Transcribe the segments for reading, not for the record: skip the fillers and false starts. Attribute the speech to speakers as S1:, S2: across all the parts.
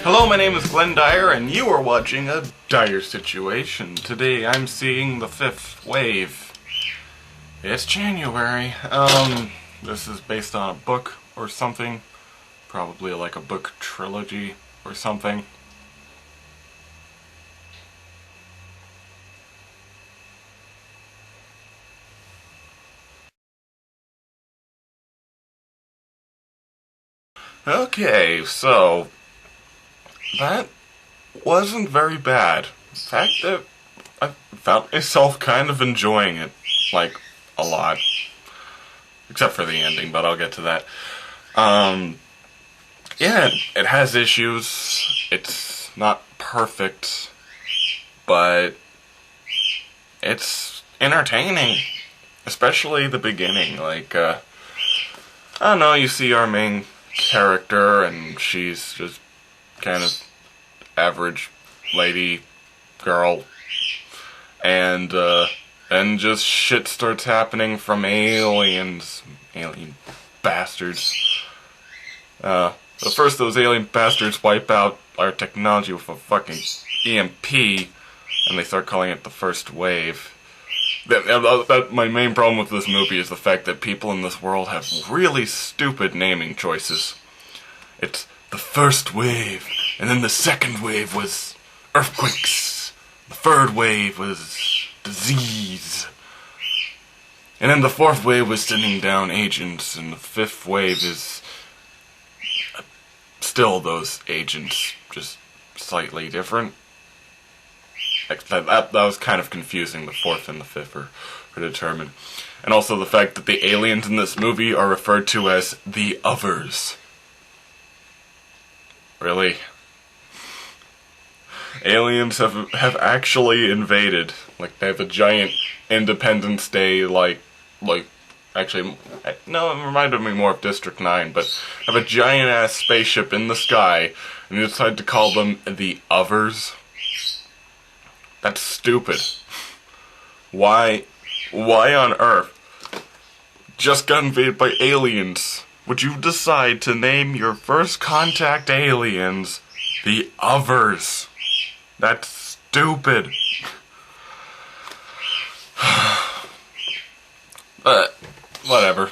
S1: Hello, my name is Glenn Dyer, and you are watching a Dyer-Situation. Today I'm seeing the fifth wave. It's January. This is based on a book or something. Probably like a book trilogy or something. Okay, so that wasn't very bad. In fact, I found myself kind of enjoying it, like, a lot. Except for the ending, but I'll get to that. Yeah, it has issues. It's not perfect, but it's entertaining. Especially the beginning, like, I don't know, you see our main character, and she's just kind of average lady, girl, and then just shit starts happening from alien bastards. So first those alien bastards wipe out our technology with a fucking EMP, and they start calling it the first wave. My main problem with this movie is the fact that people in this world have really stupid naming choices. It's the first wave, and then the second wave was earthquakes, the third wave was disease, and then the fourth wave was sending down agents, and the fifth wave is still those agents, just slightly different. That was kind of confusing. The fourth and the fifth are determined. And also the fact that the aliens in this movie are referred to as the others. Really? Aliens have actually invaded. Like, they have a giant Independence Day, actually, no, it reminded me more of District 9, but have a giant-ass spaceship in the sky, and you decide to call them the others? That's stupid. Why on earth, just got invaded by aliens, would you decide to name your first contact aliens the others? That's stupid. But, whatever.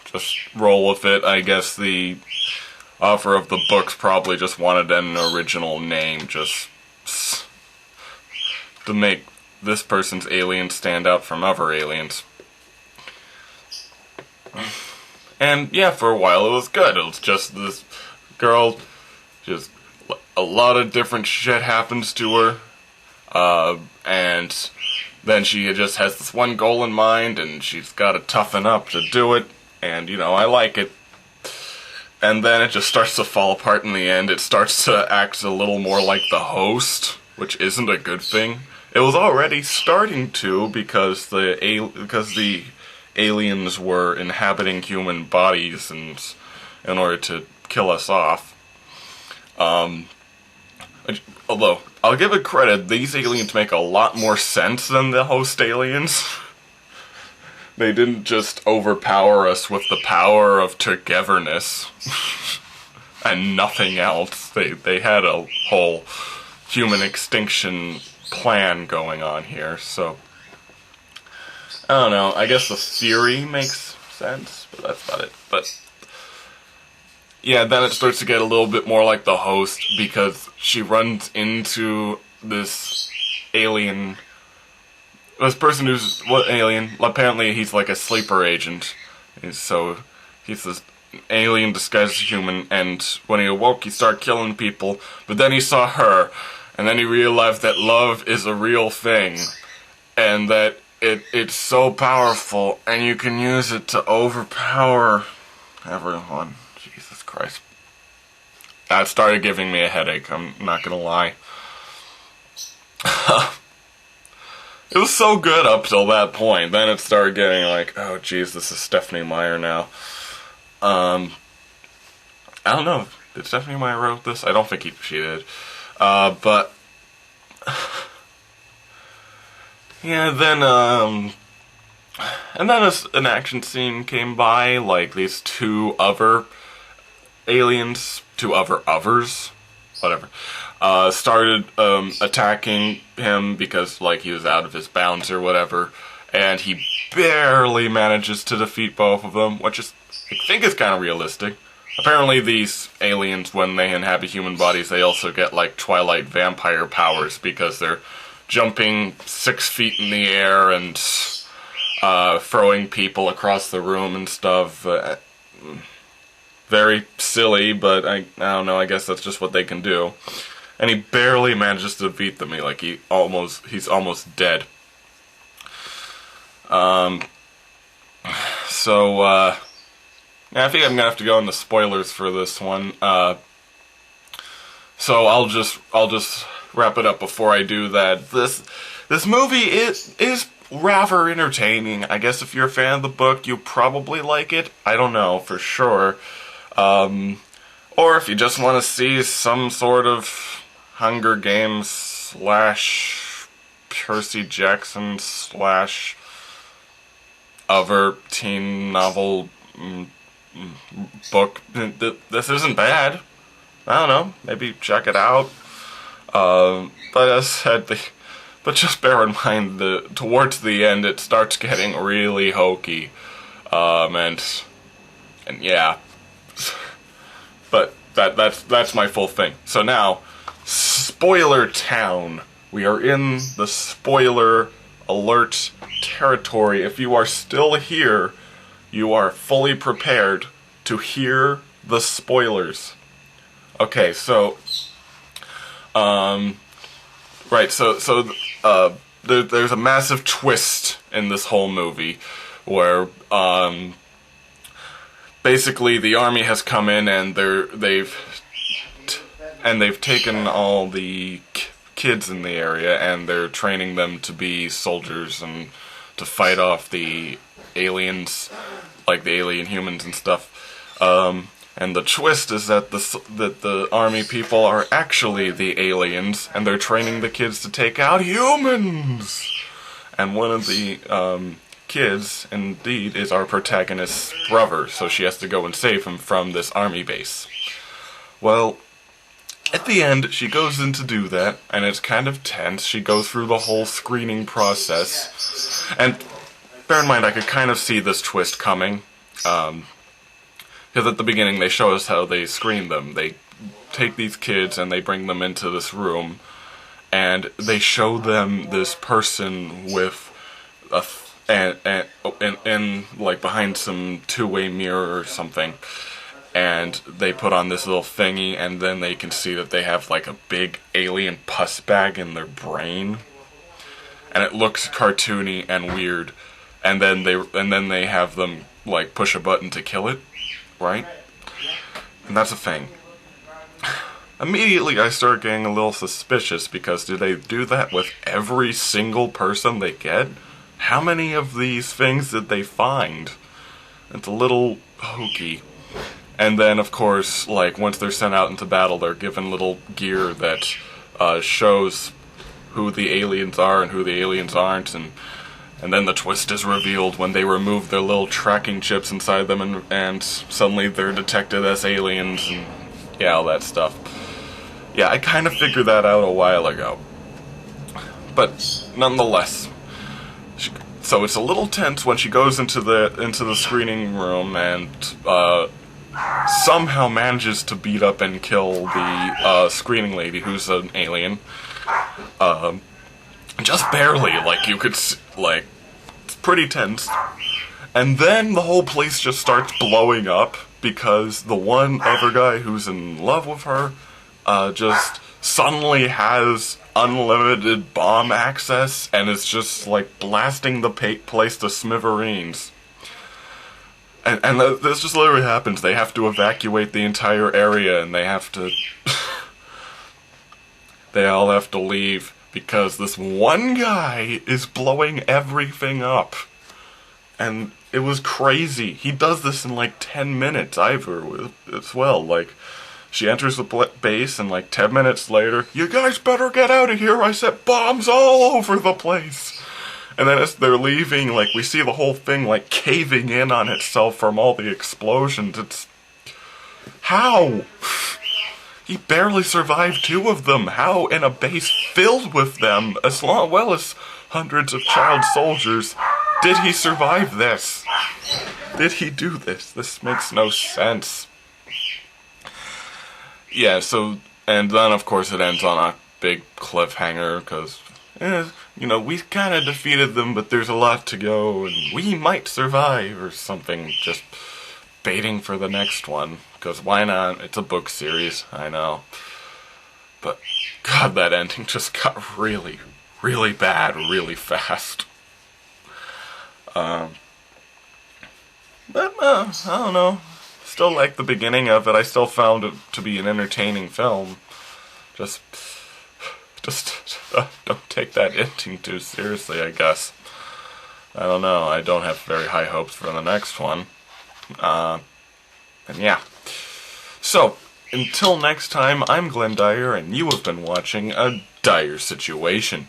S1: Just roll with it. I guess the author of the books probably just wanted an original name, just to make this person's alien stand out from other aliens. And yeah, for a while it was good. It was just this girl, just a lot of different shit happens to her, and then she just has this one goal in mind, and she's got to toughen up to do it, and, you know, I like it. And then it just starts to fall apart in the end. It starts to act a little more like the host, which isn't a good thing. It was already starting to, because the aliens were inhabiting human bodies and in order to kill us off. Although, I'll give it credit, these aliens make a lot more sense than the host aliens. They didn't just overpower us with the power of togetherness and nothing else. They had a whole human extinction plan going on here, so I don't know, I guess the theory makes sense, but that's about it. But yeah, then it starts to get a little bit more like the host, because she runs into this alien, this person who's, what alien? Apparently he's like a sleeper agent, so he's this alien disguised as human, and when he awoke he started killing people, but then he saw her, and then he realized that love is a real thing, and that it's so powerful, and you can use it to overpower everyone. Jesus Christ. That started giving me a headache, I'm not gonna lie. It was so good up till that point, then it started getting like, oh jeez, this is Stephanie Meyer now. I don't know, did Stephanie Meyer wrote this? I don't think she did. But yeah, then and then an action scene came by, like these two other aliens, two other others, whatever, started attacking him because, like, he was out of his bounds or whatever, and he barely manages to defeat both of them, which is, I think is kind of realistic. Apparently these aliens, when they inhabit human bodies, they also get, like, Twilight vampire powers because they're jumping 6 feet in the air and throwing people across the room and stuff. Very silly, but I don't know, I guess that's just what they can do. And he barely manages to defeat them. He's almost dead. Yeah, I think I'm gonna have to go into spoilers for this one. So I'll just wrap it up before I do that. This movie is rather entertaining. I guess if you're a fan of the book, you'll probably like it. I don't know for sure. Or if you just want to see some sort of Hunger Games / Percy Jackson / other teen novel book, this isn't bad. I don't know, maybe check it out. But as I said, but just bear in mind that towards the end it starts getting really hokey. And yeah. But that's my full thing. So now, Spoiler Town. We are in the spoiler alert territory. If you are still here, you are fully prepared to hear the spoilers. Okay, so right, so there's a massive twist in this whole movie where basically the army has come in and they've taken all the kids in the area and they're training them to be soldiers and to fight off the aliens, like the alien humans and stuff. And the twist is that the army people are actually the aliens, and they're training the kids to take out humans. And one of the kids, indeed, is our protagonist's brother, so she has to go and save him from this army base. Well, at the end, she goes in to do that, and it's kind of tense. She goes through the whole screening process, and bear in mind, I could kind of see this twist coming. Because at the beginning they show us how they screen them. They take these kids and they bring them into this room, and they show them this person with like behind some two-way mirror or something, and they put on this little thingy, and then they can see that they have like a big alien pus bag in their brain, and it looks cartoony and weird, and then they have them like push a button to kill it. Right? And that's a thing. Immediately I start getting a little suspicious because do they do that with every single person they get? How many of these things did they find? It's a little hokey. And then, of course, like, once they're sent out into battle, they're given little gear that shows who the aliens are and who the aliens aren't, and then the twist is revealed when they remove their little tracking chips inside them, and suddenly they're detected as aliens, and yeah, all that stuff. Yeah, I kind of figured that out a while ago. But nonetheless, so it's a little tense when she goes into the screening room and somehow manages to beat up and kill the screening lady, who's an alien. Just barely, like, you could, like, it's pretty tense. And then the whole place just starts blowing up, because the one other guy who's in love with her, just suddenly has unlimited bomb access, and is just, like, blasting the place to smithereens. And this just literally happens. They have to evacuate the entire area, and they have to... they all have to leave. Because this one guy is blowing everything up. And it was crazy. He does this in like 10 minutes either as well. Like, she enters the base and like 10 minutes later, you guys better get out of here, I set bombs all over the place. And then as they're leaving, like, we see the whole thing like caving in on itself from all the explosions. It's... how? He barely survived 2 of them. How, in a base filled with them, as well as hundreds of child soldiers, did he survive this? Did he do this? This makes no sense. Yeah, so, and then of course it ends on a big cliffhanger, because, we kind of defeated them, but there's a lot to go, and we might survive, or something, just baiting for the next one, because why not? It's a book series, I know. But, God, that ending just got really, really bad really fast. But, I don't know. Still like the beginning of it. I still found it to be an entertaining film. Just don't take that ending too seriously, I guess. I don't know. I don't have very high hopes for the next one. And yeah. So, until next time, I'm Glenn Dyer, and you have been watching A Dire Situation.